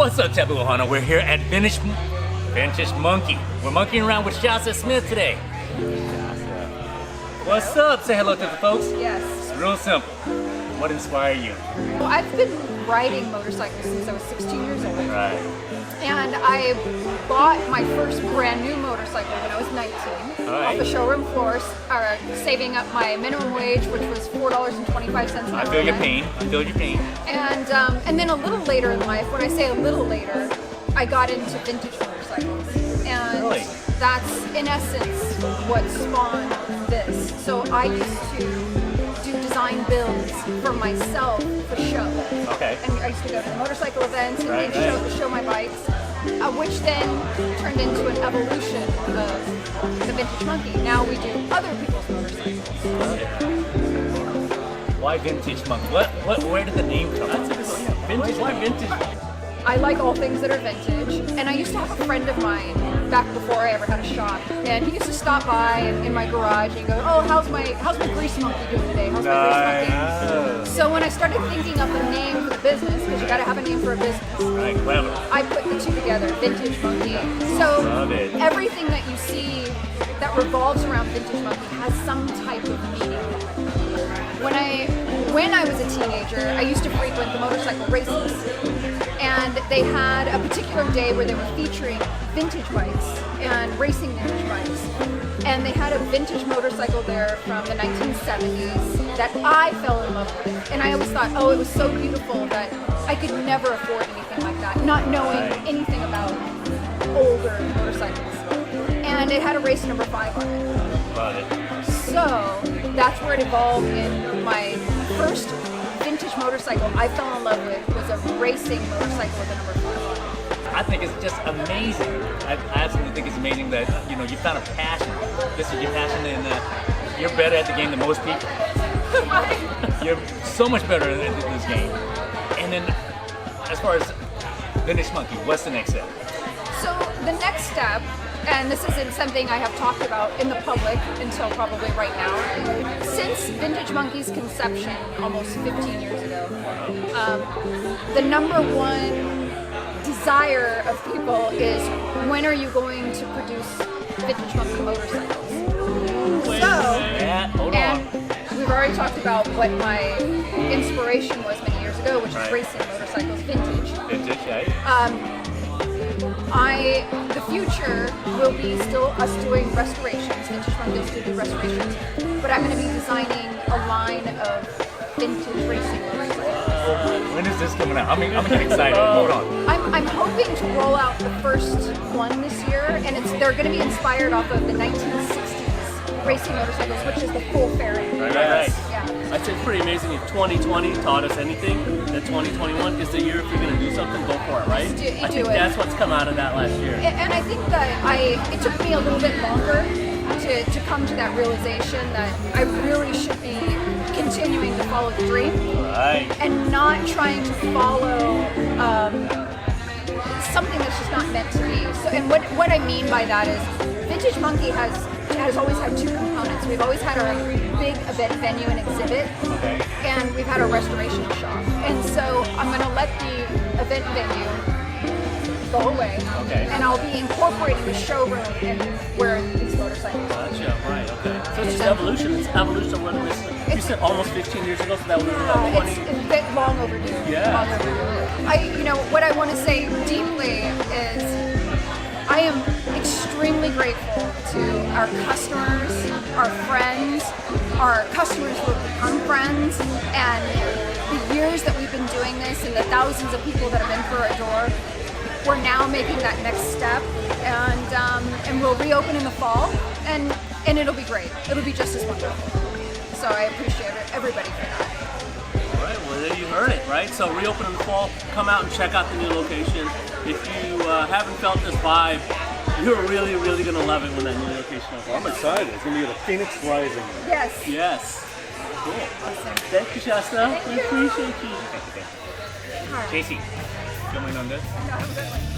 What's up, Taboo Ohana? We're here at Vintage Monkey. We're monkeying around with Shasta Smith today. What's up? Say hello to the folks. Yes. It's real simple. What inspired you? Well, I've been riding motorcycles since I was 16 years old. Right. And I bought my first brand new motorcycle when I was 19 off the showroom floor, saving up my minimum wage, which was $4.25 an hour. I feel your pain. I feel your pain. And then a little later in life, when I say a little later, I got into vintage motorcycles. And Really? that's in essence what spawned this. So I used to do design builds for myself for show. Okay. And I used to go to the motorcycle events and show my bikes, which then turned into an evolution of the Vintage Monkey. Now we do other people's motorcycles. Why Vintage Monkey? Where did the name come from? Vintage. Why vintage? I like all things that are vintage, and I used to have a friend of mine back before I ever had a shop, and he used to stop by in my garage and go, "Oh, how's my grease monkey doing today? How's my grease monkey?" So when I started thinking of a name for the business, because you got to have a name for a business, Right, clever. I put the two together, Vintage Monkey. So everything that you see that revolves around Vintage Monkey has some type of meaning. When I was a teenager, I used to frequent the motorcycle races. And they had a particular day where they were featuring vintage bikes and racing vintage bikes. And they had a vintage motorcycle there from the 1970s that I fell in love with. And I always thought, oh, it was so beautiful that I could never afford anything like that, not knowing anything about older motorcycles. And it had a race number 5 on it. Love it. So that's where it evolved in my first vintage motorcycle I fell in love with was a racing motorcycle with a number 5 on it. I think it's just amazing. I absolutely think it's amazing that you found a passion. This is your passion, and you're better at the game than most people. You're so much better at this game. And then, as far as Vintage Monkey, what's the next step? So the next step, and this isn't something I have talked about in the public until probably right now. Since Vintage Monkey's conception almost 15 years ago, the number one desire of people is, when are you going to produce Vintage Monkey motorcycles? And we've already talked about what my inspiration was many years ago, which is racing motorcycles, vintage. Vintage, right? The future will be still us doing restorations. Vintage Monkey will still do restorations, but I'm going to be designing a line of vintage racing motorcycles. When is this coming out? I'm getting excited. Hold on. I'm hoping to roll out the first one this year, and they're going to be inspired off of the 1960s racing motorcycles, which is the full fairing. Right. Yeah. I'd say it's pretty amazing. If 2020 taught us anything, that 2021 is the year if you're going to do something, go for it, right? I think that's what's come out of that last year. And I think that it took me a little bit longer to come to that realization that I really should be continuing to follow the dream, and not trying to follow something that's just not meant to be. So, and what I mean by that is, Vintage Monkey has always had two components. We've always had our big event venue and exhibit, and we've had a restoration shop. And so I'm going to let the event venue go away, and I'll be incorporating the showroom and where these motorcycles are. Gotcha, right, okay. So it's just evolution. It's evolution of what it is. You said almost 15 years ago, so that was 20. It's a bit long overdue. Yeah. Long overdue. What I want to say deeply is I am extremely grateful to our customers, our friends, our customers who have become friends, and the years that we've been doing this and the thousands of people that have been through our door. We're now making that next step, and we'll reopen in the fall, and it'll be great. It'll be just as wonderful. So I appreciate everybody for that. All right, well there you heard it, right? So reopen in the fall, come out and check out the new location. If you haven't felt this vibe, you're really, really going to love it when that new location opens. I'm excited. It's going to be the Phoenix Rising. Yes. Yes. Cool. Awesome. Thank you, Shasta. Thank you. We appreciate you. Casey, filming on this? No, I'm good.